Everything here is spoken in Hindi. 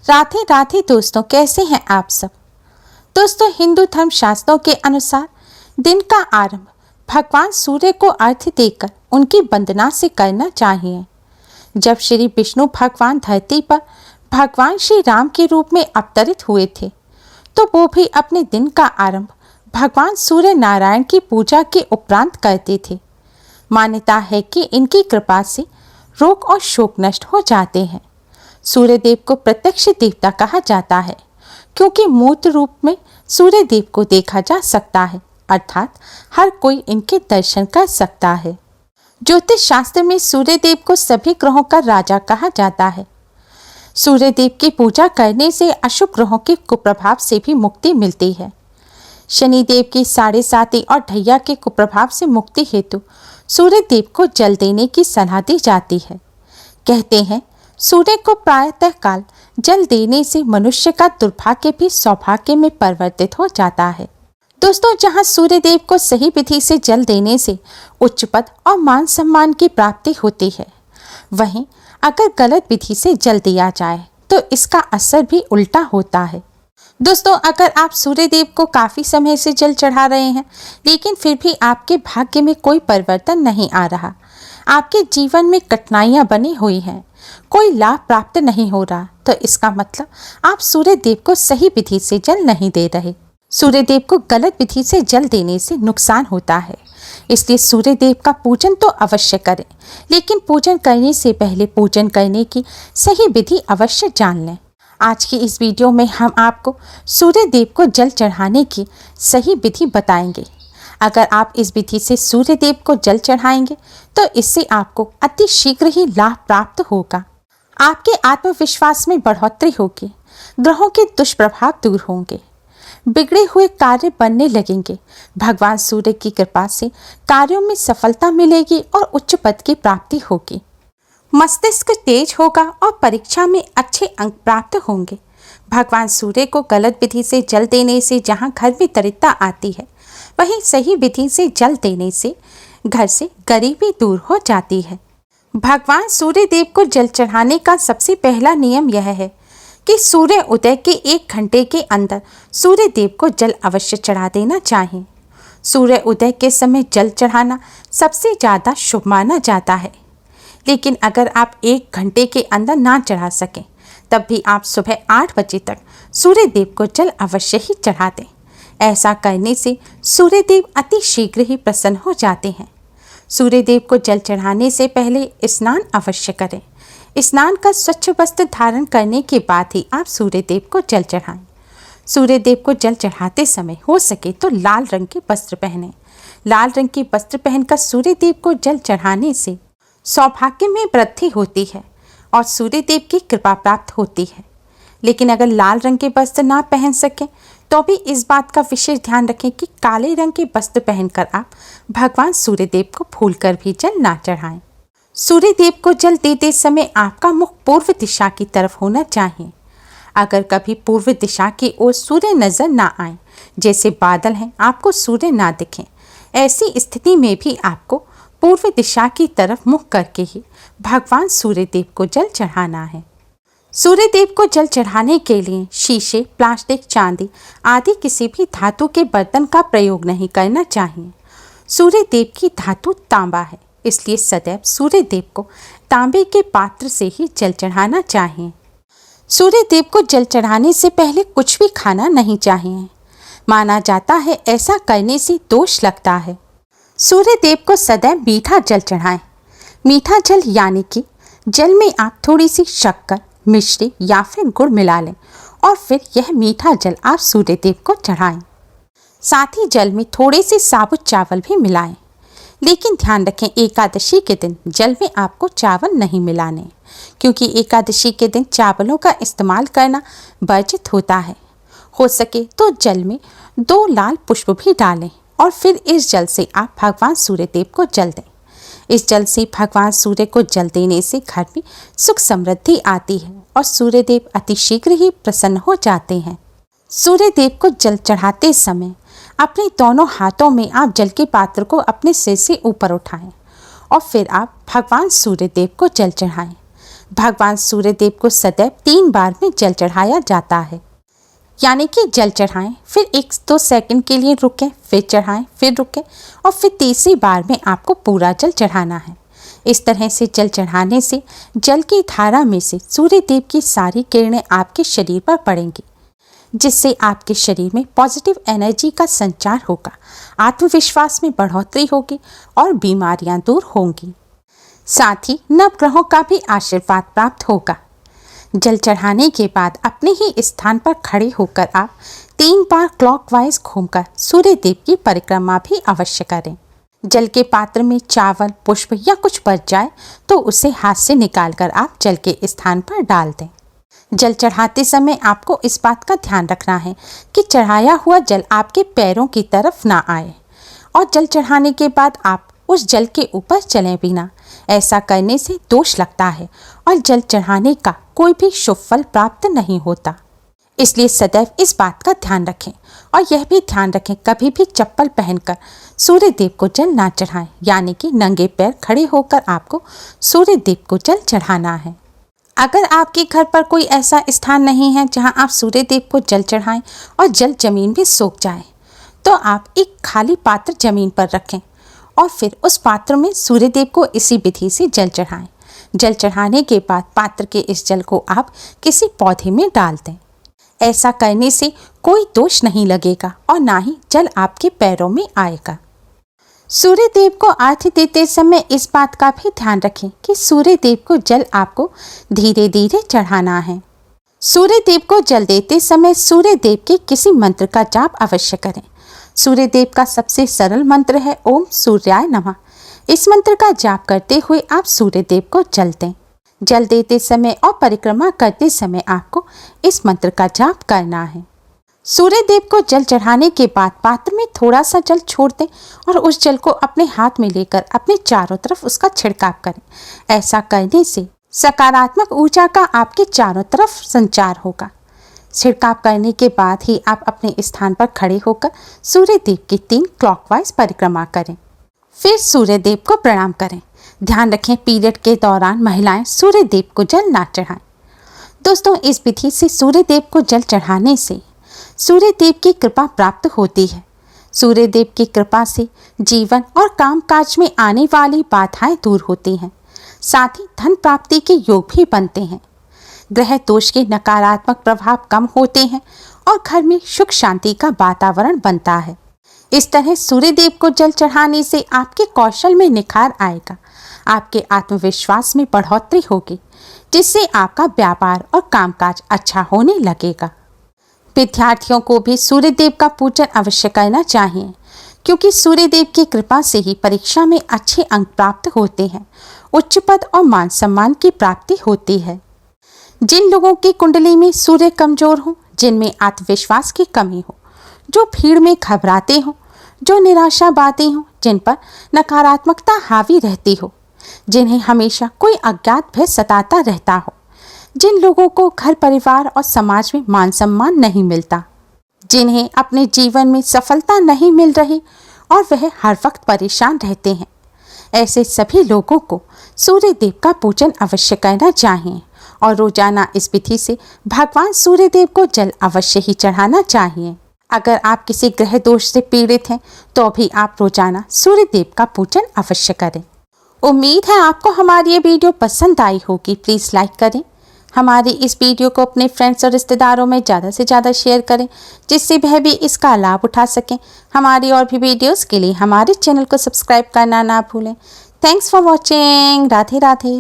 राधे राधे दोस्तों, कैसे हैं आप सब। दोस्तों, हिंदू धर्म शास्त्रों के अनुसार दिन का आरंभ भगवान सूर्य को अर्घ्य देकर उनकी वंदना से करना चाहिए। जब श्री विष्णु भगवान धरती पर भगवान श्री राम के रूप में अवतरित हुए थे तो वो भी अपने दिन का आरंभ भगवान सूर्य नारायण की पूजा के उपरांत करते थे। मान्यता है कि इनकी कृपा से रोग और शोक नष्ट हो जाते हैं। सूर्य देव को प्रत्यक्ष देवता कहा जाता है क्योंकि मूर्त रूप में सूर्य देव को देखा जा सकता है, अर्थात हर कोई इनके दर्शन कर सकता है। ज्योतिष शास्त्र में सूर्य देव को सभी ग्रहों का राजा कहा जाता है। सूर्य देव की पूजा करने से अशुभ ग्रहों के कुप्रभाव से भी मुक्ति मिलती है। शनि देव की 7.5 और ढैया के कुप्रभाव से मुक्ति हेतु सूर्य देव को जल देने की सलाह दी जाती है। कहते हैं सूर्य को प्रातः काल जल देने से मनुष्य का दुर्भाग्य भी सौभाग्य में परिवर्तित हो जाता है। दोस्तों, जहां सूर्य देव को सही विधि से जल देने से उच्च पद और मान सम्मान की प्राप्ति होती है, वहीं अगर गलत विधि से जल दिया जाए तो इसका असर भी उल्टा होता है। दोस्तों, अगर आप सूर्य देव को काफी समय से जल चढ़ा रहे हैं लेकिन फिर भी आपके भाग्य में कोई परिवर्तन नहीं आ रहा, आपके जीवन में कठिनाइयां बनी हुई हैं, कोई लाभ प्राप्त नहीं हो रहा, तो इसका मतलब आप सूर्य देव को सही विधि से जल नहीं दे रहे। सूर्य देव को गलत विधि से जल देने से नुकसान होता है, इसलिए सूर्य देव का पूजन तो अवश्य करें, लेकिन पूजन करने से पहले पूजन करने की सही विधि अवश्य जान लें। आज की इस वीडियो में हम आपको सूर्य देव को जल चढ़ाने की सही विधि बताएंगे। अगर आप इस विधि से सूर्य देव को जल चढ़ाएंगे तो इससे आपको अति शीघ्र ही लाभ प्राप्त होगा। आपके आत्मविश्वास में बढ़ोतरी होगी, ग्रहों के दुष्प्रभाव दूर होंगे, बिगड़े हुए कार्य बनने लगेंगे। भगवान सूर्य की कृपा से कार्यों में सफलता मिलेगी और उच्च पद की प्राप्ति होगी। मस्तिष्क तेज होगा और परीक्षा में अच्छे अंक प्राप्त होंगे। भगवान सूर्य को गलत विधि से जल देने से जहां घर में दरिद्रता आती है, वहीं सही विधि से जल देने से घर से गरीबी दूर हो जाती है। भगवान सूर्य देव को जल चढ़ाने का सबसे पहला नियम यह है कि सूर्य उदय के 1 घंटे के अंदर सूर्य देव को जल अवश्य चढ़ा देना चाहिए। सूर्य उदय के समय जल चढ़ाना सबसे ज़्यादा शुभ माना जाता है, लेकिन अगर आप 1 घंटे के अंदर ना चढ़ा सकें तब भी आप सुबह 8 बजे तक सूर्य देव को जल अवश्य ही चढ़ा दें। ऐसा करने से सूर्य देव अति शीघ्र ही प्रसन्न हो जाते हैं। सूर्य देव को जल चढ़ाने से पहले स्नान अवश्य करें। स्नान का स्वच्छ वस्त्र धारण करने के बाद ही आप सूर्य देव को जल चढ़ाएं। सूर्य देव को जल चढ़ाते समय हो सके तो लाल रंग के वस्त्र पहनें। लाल रंग के वस्त्र पहनकर सूर्य देव को जल चढ़ाने से सौभाग्य में वृद्धि होती है और सूर्य देव की कृपा प्राप्त होती है। लेकिन अगर लाल रंग के वस्त्र ना पहन सकें तो भी इस बात का विशेष ध्यान रखें कि काले रंग के वस्त्र पहनकर आप भगवान सूर्य देव को भूलकर भी जल ना चढ़ाएं। सूर्य देव को जल देते समय आपका मुख पूर्व दिशा की तरफ होना चाहिए। अगर कभी पूर्व दिशा की ओर सूर्य नजर ना आए, जैसे बादल हैं, आपको सूर्य ना दिखें, ऐसी स्थिति में भी आपको पूर्व दिशा की तरफ मुख करके ही भगवान सूर्य देव को जल चढ़ाना है। सूर्य देव को जल चढ़ाने के लिए शीशे, प्लास्टिक, चांदी आदि किसी भी धातु के बर्तन का प्रयोग नहीं करना चाहिए। सूर्य देव की धातु तांबा है, इसलिए सदैव सूर्य देव को तांबे के पात्र से ही जल चढ़ाना चाहिए। सूर्य देव को जल चढ़ाने से पहले कुछ भी खाना नहीं चाहिए। माना जाता है ऐसा करने से दोष लगता है। सूर्य देव को सदैव मीठा जल चढ़ाएं। मीठा जल यानी कि जल में आप थोड़ी सी शक्कर, मिश्री या फिर गुड़ मिला लें और फिर यह मीठा जल आप सूर्य देव को चढ़ाएं। साथ ही जल में थोड़े से साबुत चावल भी मिलाएं। लेकिन ध्यान रखें, एकादशी के दिन जल में आपको चावल नहीं मिलाने, क्योंकि एकादशी के दिन चावलों का इस्तेमाल करना वर्जित होता है। हो सके तो जल में 2 लाल पुष्प भी डालें और फिर इस जल से आप भगवान सूर्य देव को जल दें। इस जल से भगवान सूर्य को जल देने से घर में सुख समृद्धि आती है और सूर्य देव अति शीघ्र ही प्रसन्न हो जाते हैं। सूर्य देव को जल चढ़ाते समय अपने दोनों हाथों में आप जल के पात्र को अपने सिर से ऊपर उठाएं और फिर आप भगवान सूर्य देव को जल चढ़ाएं। भगवान सूर्य देव को सदैव 3 बार में जल चढ़ाया जाता है, यानी कि जल चढ़ाएं, फिर 1-2 सेकंड के लिए रुकें, फिर चढ़ाएं, फिर रुकें और फिर तीसरी बार में आपको पूरा जल चढ़ाना है। इस तरह से जल चढ़ाने से जल की धारा में से सूर्य देव की सारी किरणें आपके शरीर पर पड़ेंगी, जिससे आपके शरीर में पॉजिटिव एनर्जी का संचार होगा, आत्मविश्वास में बढ़ोतरी होगी और बीमारियां दूर होंगी। साथ ही नवग्रहों का भी आशीर्वाद प्राप्त होगा। जल चढ़ाने के बाद अपने ही स्थान पर खड़े होकर आप 3 बार क्लॉकवाइज घूमकर सूर्य देव की परिक्रमा भी अवश्य करें। जल के पात्र में चावल, पुष्प या कुछ बच जाए तो उसे हाथ से निकालकर आप जल के स्थान पर डाल दें। जल चढ़ाते समय आपको इस बात का ध्यान रखना है कि चढ़ाया हुआ जल आपके पैरों की तरफ ना आए और जल चढ़ाने के बाद आप उस जल के ऊपर चलें भी ना। ऐसा करने से दोष लगता है और जल चढ़ाने का कोई भी शुभ फल प्राप्त नहीं होता। इसलिए सदैव इस बात का ध्यान रखें और यह भी ध्यान रखें कभी भी चप्पल पहनकर सूर्य देव को जल ना चढ़ाएं, यानी कि नंगे पैर खड़े होकर आपको सूर्य देव को जल चढ़ाना है। अगर आपके घर पर कोई ऐसा स्थान नहीं है जहां आप सूर्य देव को जल चढ़ाएं और जल जमीन में सूख जाए, तो आप एक खाली पात्र जमीन पर रखें और फिर उस पात्र में सूर्य देव को इसी विधि से जल चढ़ाएं। जल चढ़ाने के बाद पात्र के इस जल को आप किसी पौधे में डाल दें। ऐसा करने से कोई दोष नहीं लगेगा और ना ही जल आपके पैरों में आएगा। सूर्य देव को अर्घ्य देते समय इस बात का भी ध्यान रखें कि सूर्य देव को जल आपको धीरे धीरे चढ़ाना है। सूर्य देव को जल देते समय सूर्य देव के किसी मंत्र का जाप अवश्य करें। सूर्य देव का सबसे सरल मंत्र है ओम सूर्याय नमः। इस मंत्र का जाप करते हुए आप सूर्य देव को जल दें। जल देते समय और परिक्रमा करते समय आपको इस मंत्र का जाप करना है। सूर्य देव को जल चढ़ाने के बाद पात्र में थोड़ा सा जल छोड़ दें और उस जल को अपने हाथ में लेकर अपने चारों तरफ उसका छिड़काव करें। ऐसा करने से सकारात्मक ऊर्जा का आपके चारों तरफ संचार होगा। छिड़काव करने के बाद ही आप अपने स्थान पर खड़े होकर सूर्य देव की 3 क्लॉकवाइज परिक्रमा करें। फिर सूर्य देव को प्रणाम करें। ध्यान रखें पीरियड के दौरान महिलाएं सूर्य देव को जल ना चढ़ाएं। दोस्तों, इस विधि से सूर्य देव को जल चढ़ाने से सूर्य देव की कृपा प्राप्त होती है। सूर्य देव की कृपा से जीवन और कामकाज में आने वाली बाधाएं दूर होती हैं। साथ ही धन प्राप्ति के योग भी बनते हैं। ग्रह दोष के नकारात्मक प्रभाव कम होते हैं और घर में सुख शांति का वातावरण बनता है। इस तरह सूर्य देव को जल चढ़ाने से आपके कौशल में निखार आएगा, आपके आत्मविश्वास में बढ़ोतरी होगी, जिससे आपका व्यापार और कामकाज अच्छा होने लगेगा। विद्यार्थियों को भी सूर्य देव का पूजन अवश्य करना चाहिए, क्योंकि सूर्य देव की कृपा से ही परीक्षा में अच्छे अंक प्राप्त होते हैं, उच्च पद और मान सम्मान की प्राप्ति होती है। जिन लोगों की कुंडली में सूर्य कमजोर हो, जिनमें आत्मविश्वास की कमी हो, जो भीड़ में घबराते हो, जो निराशावादी हो, जिन पर नकारात्मकता हावी रहती हो, जिन्हें हमेशा कोई अज्ञात भय सताता रहता हो, जिन लोगों को घर परिवार और समाज में मान सम्मान नहीं मिलता, जिन्हें अपने जीवन में सफलता नहीं मिल रही और वह हर वक्त परेशान रहते हैं, ऐसे सभी लोगों को सूर्य देव का पूजन अवश्य करना चाहिए और रोजाना इस विधि से भगवान सूर्य देव को जल अवश्य ही चढ़ाना चाहिए। अगर आप किसी ग्रह दोष से पीड़ित हैं तो भी आप रोजाना सूर्य देव का पूजन अवश्य करें। उम्मीद है आपको हमारी ये वीडियो पसंद आई होगी। प्लीज़ लाइक करें। हमारी इस वीडियो को अपने फ्रेंड्स और रिश्तेदारों में ज़्यादा से ज़्यादा शेयर करें, जिससे वह भी इसका लाभ उठा सकें। हमारी और भी वीडियोस के लिए हमारे चैनल को सब्सक्राइब करना ना भूलें। Thanks for watching. Radhe Radhe.